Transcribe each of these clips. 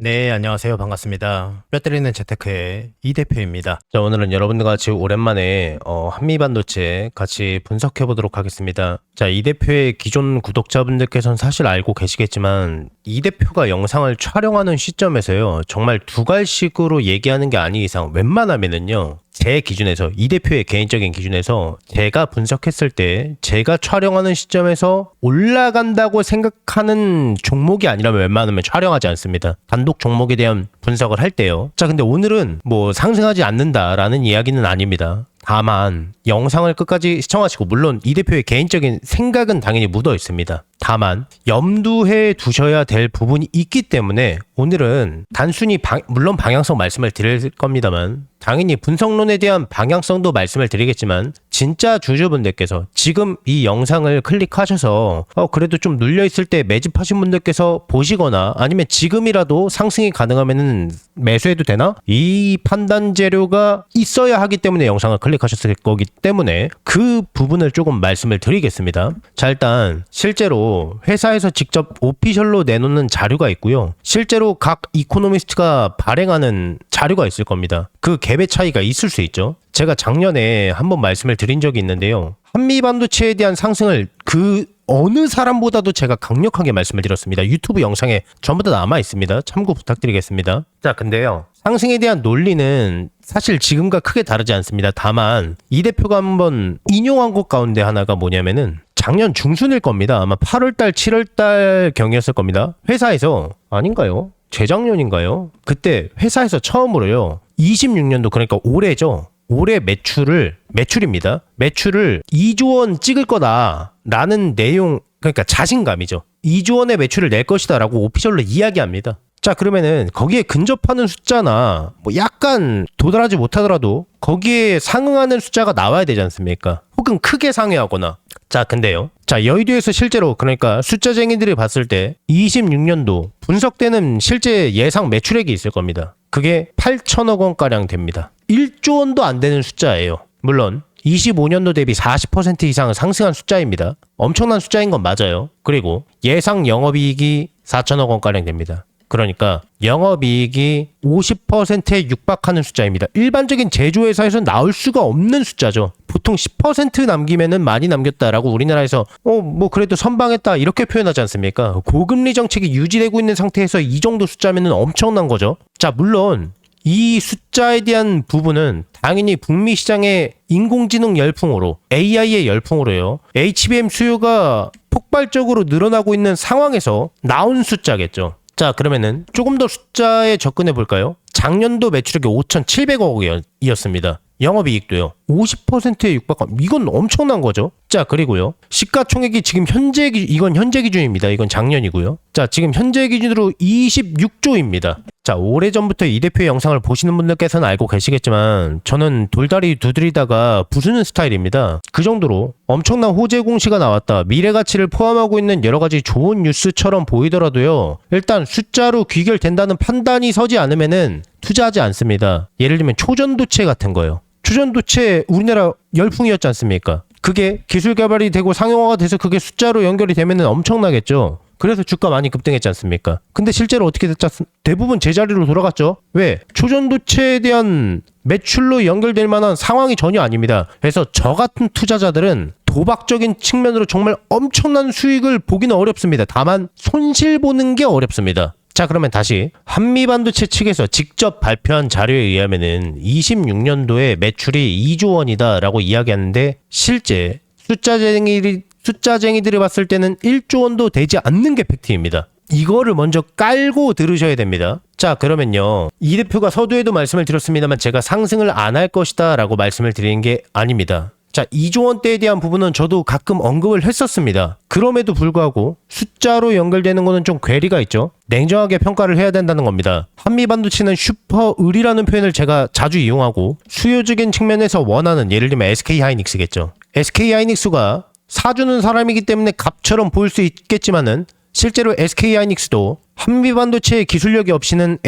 네, 안녕하세요. 반갑습니다. 뼈 때리는 재테크의 이 대표입니다. 자, 오늘은 여러분들과 같이 오랜만에 한미반도체 같이 분석해 보도록 하겠습니다. 자, 이 대표의 기존 구독자분들께서는 사실 알고 계시겠지만 이 대표가 영상을 촬영하는 시점에서요, 정말 두갈식으로 얘기하는 게 아닌 이상 웬만하면은요, 제 기준에서, 이 대표의 개인적인 기준에서 제가 분석했을 때 제가 촬영하는 시점에서 올라간다고 생각하는 종목이 아니라면 웬만하면 촬영하지 않습니다. 단독 종목에 대한 분석을 할 때요. 자, 근데 오늘은 뭐 상승하지 않는다라는 이야기는 아닙니다. 다만 영상을 끝까지 시청하시고, 물론 이 대표의 개인적인 생각은 당연히 묻어 있습니다. 다만 염두해 두셔야 될 부분이 있기 때문에 오늘은 단순히 물론 방향성 말씀을 드릴 겁니다만, 당연히 분석론에 대한 방향성도 말씀을 드리겠지만, 진짜 주주분들께서 지금 이 영상을 클릭하셔서 그래도 좀 눌려있을 때 매집하신 분들께서 보시거나, 아니면 지금이라도 상승이 가능하면 매수해도 되나? 이 판단 재료가 있어야 하기 때문에 영상을 클릭하셨을 거기 때문에 그 부분을 조금 말씀을 드리겠습니다. 자, 일단 실제로 회사에서 직접 오피셜로 내놓는 자료가 있고요, 실제로 각 이코노미스트가 발행하는 자료가 있을 겁니다. 그 갭의 차이가 있을 수 있죠. 제가 작년에 한번 말씀을 드린 적이 있는데요, 한미반도체에 대한 상승을 그 어느 사람보다도 제가 강력하게 말씀을 드렸습니다. 유튜브 영상에 전부 다 남아 있습니다. 참고 부탁드리겠습니다. 자, 근데요, 상승에 대한 논리는 사실 지금과 크게 다르지 않습니다. 다만 이 대표가 한번 인용한 것 가운데 하나가 뭐냐면은 작년 중순일 겁니다. 아마 8월달 7월달 경이었을 겁니다. 회사에서, 아닌가요? 재작년인가요? 그때 회사에서 처음으로요, 26년도, 그러니까 올해죠, 올해 매출입니다. 매출을 2조 원 찍을 거다라는 내용, 그러니까 자신감이죠. 2조 원의 매출을 낼 것이다라고 오피셜로 이야기합니다. 자, 그러면은 거기에 근접하는 숫자나 뭐 약간 도달하지 못하더라도 거기에 상응하는 숫자가 나와야 되지 않습니까? 혹은 크게 상회하거나. 자, 근데요, 자, 여의도에서 실제로, 그러니까 숫자쟁이들이 봤을 때 26년도 분석되는 실제 예상 매출액이 있을 겁니다. 그게 8천억 원가량 됩니다. 1조 원도 안 되는 숫자예요. 물론 25년도 대비 40% 이상 상승한 숫자입니다. 엄청난 숫자인 건 맞아요. 그리고 예상 영업이익이 4천억 원가량 됩니다. 그러니까 영업이익이 50%에 육박하는 숫자입니다. 일반적인 제조회사에서 나올 수가 없는 숫자죠. 보통 10% 남기면은 많이 남겼다라고 우리나라에서 뭐 그래도 선방했다 이렇게 표현하지 않습니까? 고금리 정책이 유지되고 있는 상태에서 이 정도 숫자면은 엄청난 거죠. 자, 물론 이 숫자에 대한 부분은 당연히 북미 시장의 인공지능 열풍으로, AI의 열풍으로요, HBM 수요가 폭발적으로 늘어나고 있는 상황에서 나온 숫자겠죠. 자, 그러면은 조금 더 숫자에 접근해 볼까요? 작년도 매출액이 5,700억이었습니다. 영업이익도요, 50%에 육박한, 이건 엄청난 거죠. 자, 그리고요, 시가총액이 지금 이건 현재 기준입니다. 이건 작년이고요. 자, 지금 현재 기준으로 26조입니다. 자, 오래전부터 이 대표의 영상을 보시는 분들께서는 알고 계시겠지만 저는 돌다리 두드리다가 부수는 스타일입니다. 그 정도로 엄청난 호재 공시가 나왔다, 미래 가치를 포함하고 있는 여러 가지 좋은 뉴스처럼 보이더라도요, 일단 숫자로 귀결된다는 판단이 서지 않으면은 투자하지 않습니다. 예를 들면 초전도체 같은 거요. 초전도체 우리나라 열풍이었지 않습니까? 그게 기술 개발이 되고 상용화가 돼서 그게 숫자로 연결이 되면은 엄청나겠죠. 그래서 주가 많이 급등했지 않습니까? 근데 실제로 어떻게 됐지 않습니까? 대부분 제자리로 돌아갔죠. 왜? 초전도체에 대한 매출로 연결될 만한 상황이 전혀 아닙니다. 그래서 저 같은 투자자들은 도박적인 측면으로 정말 엄청난 수익을 보기는 어렵습니다. 다만 손실 보는 게 어렵습니다. 자, 그러면 다시 한미반도체 측에서 직접 발표한 자료에 의하면은 26년도에 매출이 2조 원이다라고 이야기하는데, 실제 숫자쟁이들이 봤을 때는 1조 원도 되지 않는 게 팩트입니다. 이거를 먼저 깔고 들으셔야 됩니다. 자, 그러면요, 이 대표가 서두에도 말씀을 드렸습니다만 제가 상승을 안 할 것이다 라고 말씀을 드리는 게 아닙니다. 자, 2조 원대에 대한 부분은 저도 가끔 언급을 했었습니다. 그럼에도 불구하고 숫자로 연결되는 거는 좀 괴리가 있죠. 냉정하게 평가를 해야 된다는 겁니다. 한미반도체는 슈퍼을이라는 표현을 제가 자주 이용하고, 수요적인 측면에서 원하는, 예를 들면 SK하이닉스겠죠. SK하이닉스가 사주는 사람이기 때문에 갑처럼 보일 수 있겠지만은 실제로 SK하이닉스도 한미반도체의 기술력이 없이는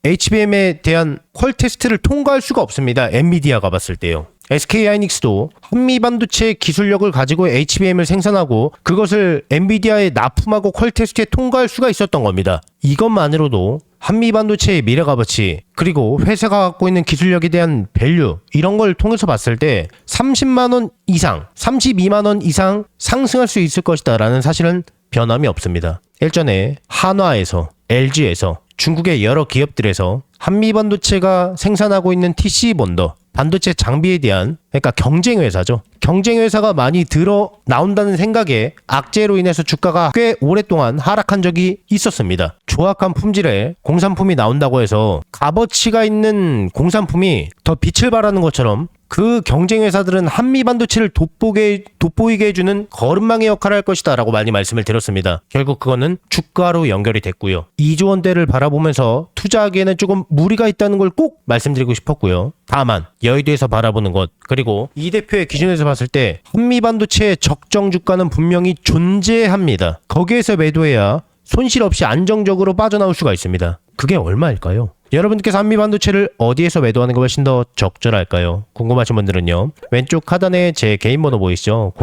HBM에 대한 퀄 테스트를 통과할 수가 없습니다. 엔비디아가 봤을 때요. SK하이닉스도 한미반도체 기술력을 가지고 HBM을 생산하고 그것을 엔비디아에 납품하고 퀄 테스트에 통과할 수가 있었던 겁니다. 이것만으로도 한미반도체의 미래 값어치 그리고 회사가 갖고 있는 기술력에 대한 밸류 이런 걸 통해서 봤을 때 30만 원 이상, 32만 원 이상 상승할 수 있을 것이다 라는 사실은 변함이 없습니다. 일전에 한화에서, LG에서, 중국의 여러 기업들에서 한미반도체가 생산하고 있는 TC본더 반도체 장비에 대한 그러니까 경쟁 회사죠. 경쟁 회사가 많이 들어 나온다는 생각에 악재로 인해서 주가가 꽤 오랫동안 하락한 적이 있었습니다. 조악한 품질의 공산품이 나온다고 해서 값어치가 있는 공산품이 더 빛을 발하는 것처럼 그 경쟁 회사들은 한미 반도체를 돋보이게 해주는 거름망의 역할을 할 것이다 라고 많이 말씀을 드렸습니다. 결국 그거는 주가로 연결이 됐고요. 2조 원대를 바라보면서 투자하기에는 조금 무리가 있다는 걸 꼭 말씀드리고 싶었고요. 다만 여의도에서 바라보는 것 그리고 이 대표의 기준에서 봤을 때 한미 반도체의 적정 주가는 분명히 존재합니다. 거기에서 매도해야 손실 없이 안정적으로 빠져나올 수가 있습니다. 그게 얼마일까요? 여러분께서 한미반도체를 어디에서 매도하는 게 훨씬 더 적절할까요? 궁금하신 분들은요. 왼쪽 하단에 제 개인 번호 보이시죠?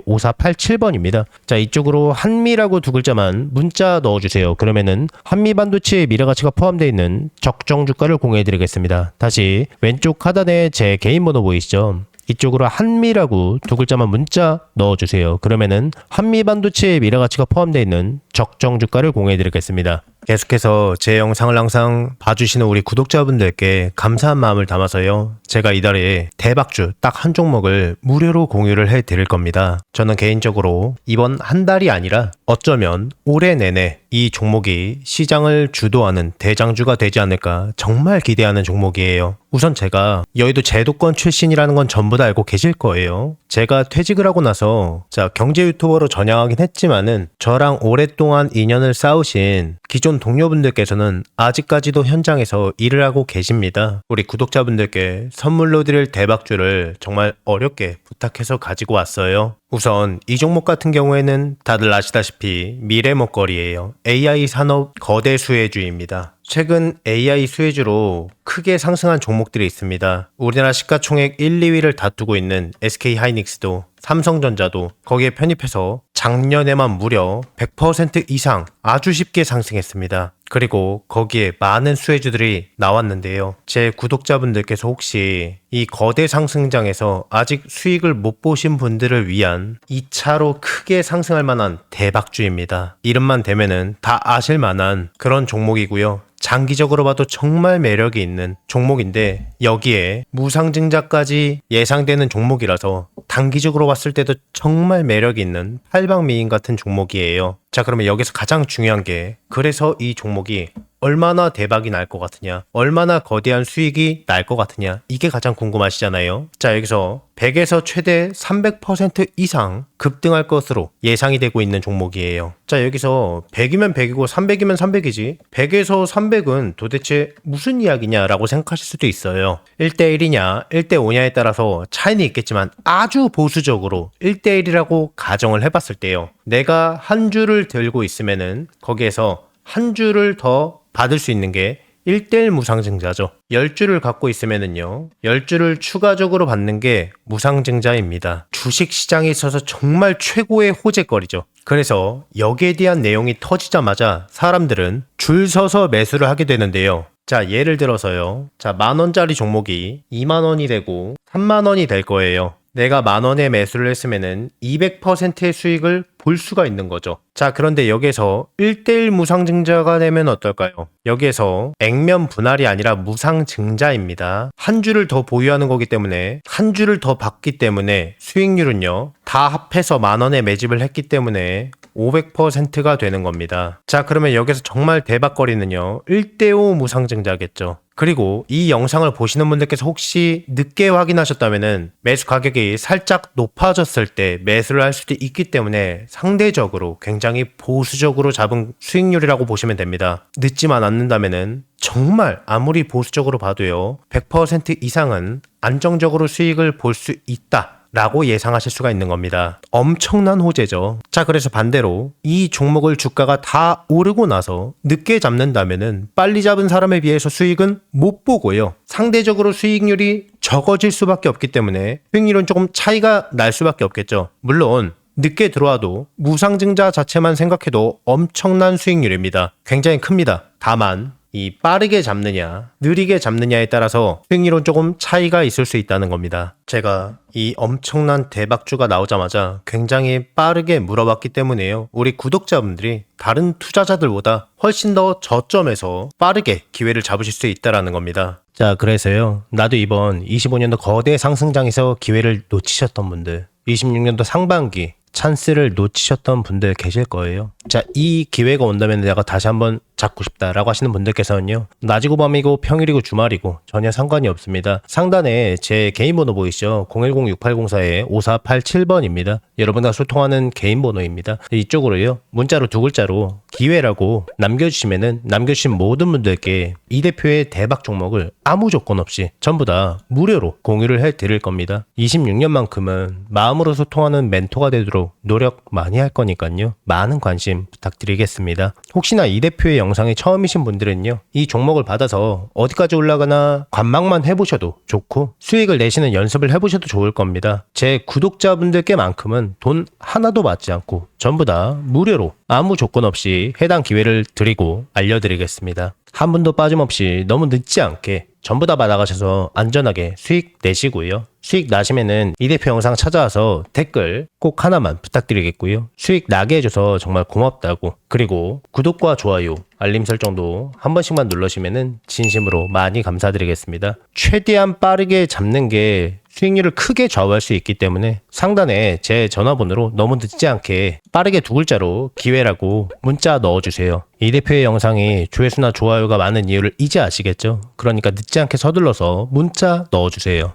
010-6804-5487번입니다. 자, 이쪽으로 한미라고 두 글자만 문자 넣어주세요. 그러면은 한미반도체의 미래가치가 포함되어 있는 적정 주가를 공유해드리겠습니다. 다시 왼쪽 하단에 제 개인 번호 보이시죠? 이쪽으로 한미라고 두 글자만 문자 넣어주세요. 그러면은 한미반도체의 미래가치가 포함되어 있는 적정 주가를 공유해드리겠습니다. 계속해서 제 영상을 항상 봐주시는 우리 구독자분들께 감사한 마음을 담아서요. 제가 이달에 대박주 딱 한 종목을 무료로 공유를 해드릴 겁니다. 저는 개인적으로 이번 한 달이 아니라 어쩌면 올해 내내 이 종목이 시장을 주도하는 대장주가 되지 않을까 정말 기대하는 종목이에요. 우선 제가 여의도 제도권 출신이라는 건 전부 다 알고 계실 거예요. 제가 퇴직을 하고 나서 경제 유튜버로 전향하긴 했지만은 저랑 오랫동안 인연을 쌓으신 기존 동료분들께서는 아직까지도 현장에서 일을 하고 계십니다. 우리 구독자분들께 선물로 드릴 대박주를 정말 어렵게 부탁해서 가지고 왔어요. 우선 이 종목 같은 경우에는 다들 아시다시피 미래 먹거리예요. AI 산업 거대 수혜주입니다. 최근 AI 수혜주로 크게 상승한 종목들이 있습니다. 우리나라 시가총액 1, 2위를 다투고 있는 SK하이닉스도 삼성전자도 거기에 편입해서 작년에만 무려 100% 이상 아주 쉽게 상승했습니다. 그리고 거기에 많은 수혜주들이 나왔는데요. 제 구독자분들께서 혹시 이 거대 상승장에서 아직 수익을 못 보신 분들을 위한 2차로 크게 상승할 만한 대박주입니다. 이름만 대면은 다 아실 만한 그런 종목이고요. 장기적으로 봐도 정말 매력이 있는 종목인데 여기에 무상증자까지 예상되는 종목이라서 단기적으로 봤을 때도 정말 매력이 있는 팔방미인 같은 종목이에요. 자, 그러면 여기서 가장 중요한 게 그래서 이 종목이 얼마나 대박이 날 것 같으냐, 얼마나 거대한 수익이 날 것 같으냐, 이게 가장 궁금하시잖아요. 자, 여기서 100에서 최대 300% 이상 급등할 것으로 예상이 되고 있는 종목이에요. 자, 여기서 100이면 100이고 300이면 300이지 100에서 300은 도대체 무슨 이야기냐라고 생각하실 수도 있어요. 1대1이냐 1대5냐에 따라서 차이는 있겠지만 아주 보수적으로 1대1이라고 가정을 해봤을 때요. 내가 한 주를 들고 있으면은 거기에서 한 주를 더 받을 수 있는 게 1대1 무상증자죠. 10주를 갖고 있으면은요. 10주를 추가적으로 받는 게 무상증자입니다. 주식시장에 있어서 정말 최고의 호재거리죠. 그래서 여기에 대한 내용이 터지자마자 사람들은 줄 서서 매수를 하게 되는데요. 자, 예를 들어서요. 자, 10,000원짜리 종목이 20,000원이 되고 30,000원이 될 거예요. 내가 10,000원에 매수를 했으면은 200%의 수익을 볼 수가 있는 거죠. 자, 그런데 여기에서 1대1 무상증자가 되면 어떨까요? 여기에서 액면 분할이 아니라 무상증자입니다. 한 주를 더 보유하는 거기 때문에 한 주를 더 받기 때문에 수익률은요. 다 합해서 10,000원에 매집을 했기 때문에 500%가 되는 겁니다. 자, 그러면 여기서 정말 대박거리는요. 1대5 무상증자겠죠. 그리고 이 영상을 보시는 분들께서 혹시 늦게 확인하셨다면은 매수 가격이 살짝 높아졌을 때 매수를 할 수도 있기 때문에 상대적으로 굉장히 보수적으로 잡은 수익률이라고 보시면 됩니다. 늦지만 않는다면은 정말 아무리 보수적으로 봐도요. 100% 이상은 안정적으로 수익을 볼 수 있다. 라고 예상하실 수가 있는 겁니다. 엄청난 호재죠. 자, 그래서 반대로 이 종목을 주가가 다 오르고 나서 늦게 잡는다면은 빨리 잡은 사람에 비해서 수익은 못 보고요. 상대적으로 수익률이 적어질 수밖에 없기 때문에 수익률은 조금 차이가 날 수밖에 없겠죠. 물론 늦게 들어와도 무상증자 자체만 생각해도 엄청난 수익률입니다. 굉장히 큽니다. 다만 이 빠르게 잡느냐 느리게 잡느냐에 따라서 수익률은 조금 차이가 있을 수 있다는 겁니다. 제가 이 엄청난 대박주가 나오자마자 굉장히 빠르게 물어봤기 때문에요. 우리 구독자분들이 다른 투자자들보다 훨씬 더 저점에서 빠르게 기회를 잡으실 수 있다는 겁니다. 자, 그래서요. 나도 이번 25년도 거대 상승장에서 기회를 놓치셨던 분들, 26년도 상반기 찬스를 놓치셨던 분들 계실 거예요. 자, 이 기회가 온다면 내가 다시 한번 잡고 싶다라고 하시는 분들께서는요. 낮이고 밤이고 평일이고 주말이고 전혀 상관이 없습니다. 상단에 제 개인 번호 보이시죠? 010-6804-5487번입니다. 여러분과 소통하는 개인 번호입니다. 이쪽으로요. 문자로 2글자로 기회라고 남겨주시면은 남겨주신 모든 분들께 이 대표의 대박 종목을 아무 조건 없이 전부 다 무료로 공유를 해드릴 겁니다. 26년만큼은 마음으로 소통하는 멘토가 되도록 노력 많이 할 거니까요. 많은 관심 부탁드리겠습니다. 혹시나 이 대표의 영상이 처음이신 분들은요. 이 종목을 받아서 어디까지 올라가나 관망만 해보셔도 좋고 수익을 내시는 연습을 해보셔도 좋을 겁니다. 제 구독자분들께만큼은 돈 하나도 받지 않고 전부 다 무료로 아무 조건 없이 해당 기회를 드리고 알려드리겠습니다. 한 분도 빠짐없이 너무 늦지 않게 전부 다 받아가셔서 안전하게 수익 내시고요. 수익 나시면은 이 대표 영상 찾아와서 댓글 꼭 하나만 부탁드리겠고요. 수익 나게 해줘서 정말 고맙다고, 그리고 구독과 좋아요, 알림 설정도 한 번씩만 눌러주시면은 진심으로 많이 감사드리겠습니다. 최대한 빠르게 잡는 게 수익률을 크게 좌우할 수 있기 때문에 상단에 제 전화번호로 너무 늦지 않게 빠르게 2글자로 기회라고 문자 넣어주세요. 이 대표의 영상이 조회수나 좋아요가 많은 이유를 이제 아시겠죠? 그러니까 늦지 않게 서둘러서 문자 넣어주세요.